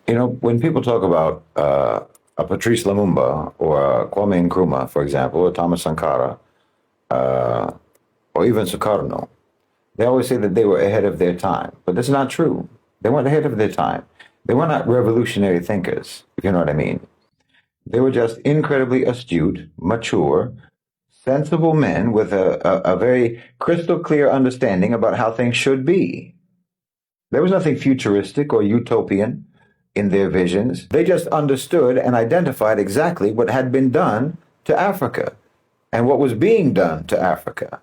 You know, when people talk about a Patrice Lumumba or a Kwame Nkrumah, for example, or Thomas Sankara, uh, or even Sukarno, they always say that they were ahead of their time. But that's not true. They weren't ahead of their time. They were not revolutionary thinkers, if you know what I mean. They were just incredibly astute, mature, sensible men with a very crystal clear understanding about how things should be. There was nothing futuristic or utopian in their visions. They just understood and identified exactly what had been done to Africa and what was being done to Africa.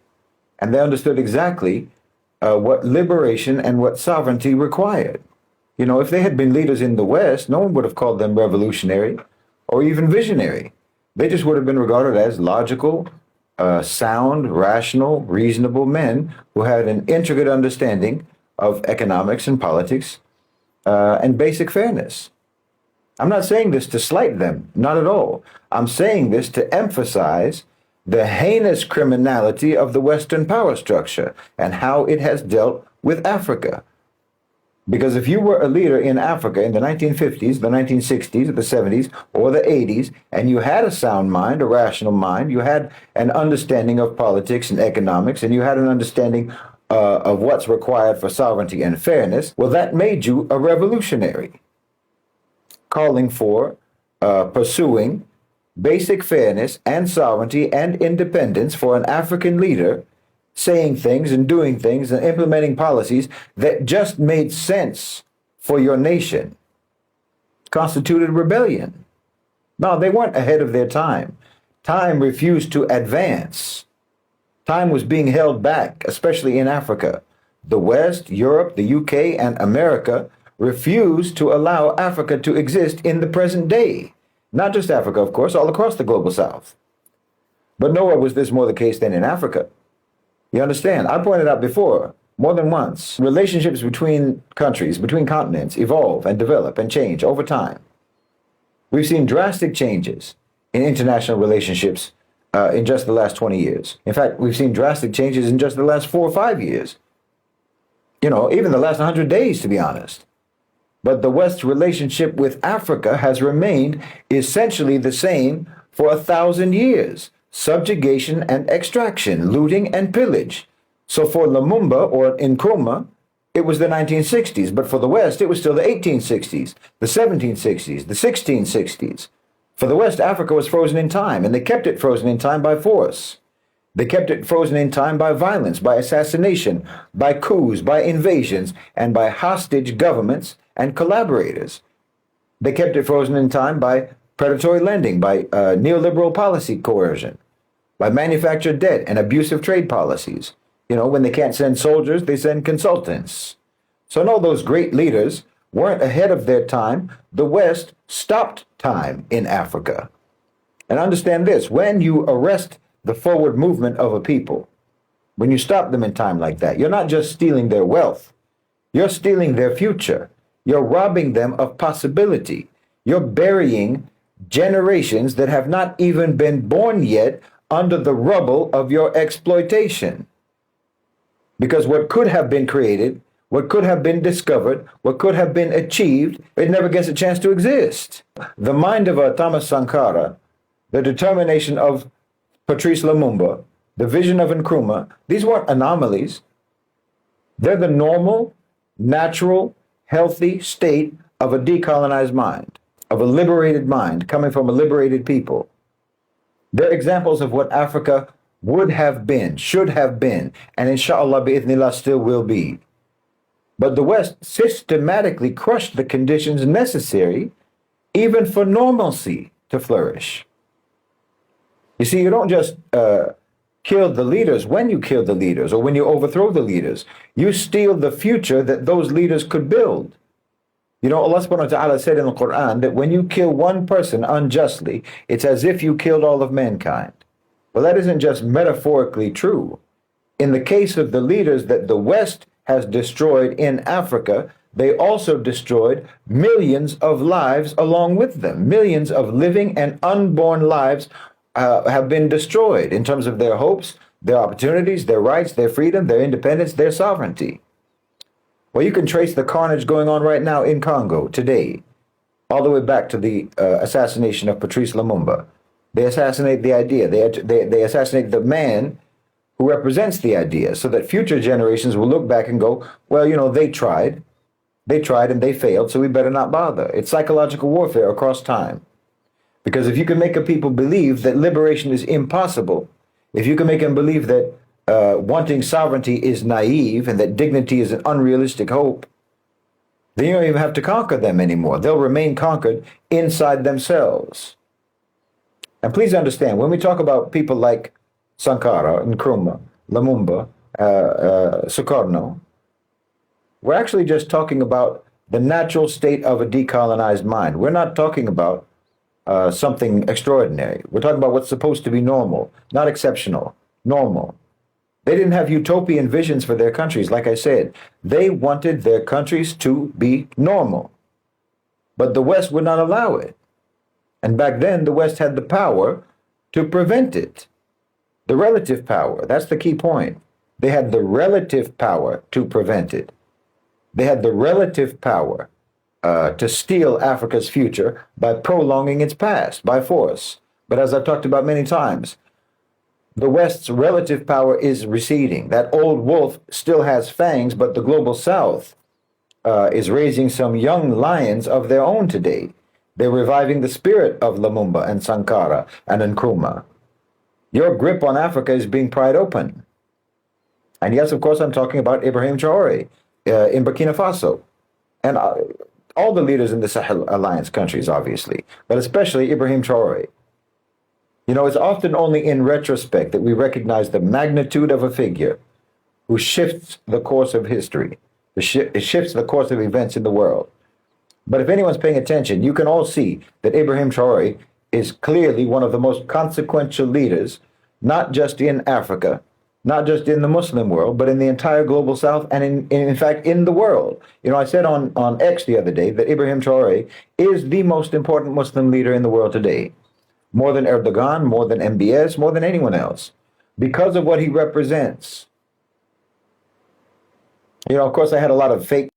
And they understood exactly what liberation and what sovereignty required. You know, if they had been leaders in the West, no one would have called them revolutionary or even visionary. They just would have been regarded as logical, sound, rational, reasonable men who had an intricate understanding of economics and politics and basic fairness. I'm not saying this to slight them, not at all. I'm saying this to emphasize the heinous criminality of the Western power structure and how it has dealt with Africa. Because if you were a leader in Africa in the 1950s, the 1960s, the 70s, or the 80s, and you had a sound mind, a rational mind, you had an understanding of politics and economics, and you had an understanding of what's required for sovereignty and fairness, well, that made you a revolutionary, calling for, pursuing basic fairness and sovereignty and independence for an African leader, saying things and doing things and implementing policies that just made sense for your nation, constituted rebellion. No, they weren't ahead of their time. Time refused to advance. Time was being held back, especially in Africa. The West, Europe, the UK, and America refused to allow Africa to exist in the present day. Not just Africa, of course, all across the global South. But nowhere was this more the case than in Africa. You understand? I pointed out before, more than once, relationships between countries, between continents, evolve and develop and change over time. We've seen drastic changes in international relationships in just the last 20 years. In fact, we've seen drastic changes in just the last 4 or 5 years. You know, even the last 100 days, to be honest. But the West's relationship with Africa has remained essentially the same for 1,000 years. Subjugation and extraction, looting and pillage. So for Lumumba or Nkrumah, it was the 1960s, but for the West, it was still the 1860s, the 1760s, the 1660s. For the West, Africa was frozen in time, and they kept it frozen in time by force. They kept it frozen in time by violence, by assassination, by coups, by invasions, and by hostage governments and collaborators. They kept it frozen in time by predatory lending, by neoliberal policy coercion, by manufactured debt and abusive trade policies. You know, when they can't send soldiers, they send consultants. So no, those great leaders weren't ahead of their time. The West stopped time in Africa. And understand this, when you arrest the forward movement of a people, when you stop them in time like that, you're not just stealing their wealth, you're stealing their future. You're robbing them of possibility. You're burying generations that have not even been born yet under the rubble of your exploitation. Because what could have been created, what could have been discovered, what could have been achieved, it never gets a chance to exist. The mind of Thomas Sankara, the determination of Patrice Lumumba, the vision of Nkrumah, these weren't anomalies. They're the normal, natural, healthy state of a decolonized mind, of a liberated mind coming from a liberated people. They're examples of what Africa would have been, should have been, and inshallah, bi'ithnillah, still will be. But the West systematically crushed the conditions necessary even for normalcy to flourish. You see, you don't just kill the leaders when you kill the leaders or when you overthrow the leaders. You steal the future that those leaders could build. You know, Allah subhanahu wa ta'ala said in the Quran that when you kill one person unjustly, it's as if you killed all of mankind. Well, that isn't just metaphorically true. In the case of the leaders that the West has destroyed in Africa, they also destroyed millions of lives along with them. Millions of living and unborn lives have been destroyed in terms of their hopes, their opportunities, their rights, their freedom, their independence, their sovereignty. Well, you can trace the carnage going on right now in Congo today. all the way back to the assassination of Patrice Lumumba. They assassinate the idea. They assassinate the man who represents the idea, so that future generations will look back and go, well, you know, they tried and they failed, so we better not bother. It's psychological warfare across time. Because if you can make a people believe that liberation is impossible, if you can make them believe that wanting sovereignty is naive and that dignity is an unrealistic hope, then you don't even have to conquer them anymore. They'll remain conquered inside themselves. And please understand, when we talk about people like Sankara, Nkrumah, Lumumba, Sukarno, we're actually just talking about the natural state of a decolonized mind. We're not talking about something extraordinary. We're talking about what's supposed to be normal, not exceptional, normal. They didn't have utopian visions for their countries. Like I said, they wanted their countries to be normal. But the West would not allow it. And back then, the West had the power to prevent it. The relative power, that's the key point. They had the relative power to prevent it. They had the relative power to steal Africa's future by prolonging its past by force. But as I've talked about many times, the West's relative power is receding. That old wolf still has fangs, but the global South is raising some young lions of their own today. They're reviving the spirit of Lumumba and Sankara and Nkrumah. Your grip on Africa is being pried open. And yes, of course, I'm talking about Ibrahim Traore in Burkina Faso. And all the leaders in the Sahel Alliance countries, obviously, but especially Ibrahim Traore. You know, it's often only in retrospect that we recognize the magnitude of a figure who shifts the course of history, it shifts the course of events in the world. But if anyone's paying attention, you can all see that Ibrahim Traore is clearly one of the most consequential leaders, not just in Africa, not just in the Muslim world, but in the entire global South and in fact, in the world. You know, I said on X the other day that Ibrahim Traore is the most important Muslim leader in the world today. More than Erdogan, more than MBS, more than anyone else, because of what he represents. You know, of course, I had a lot of fake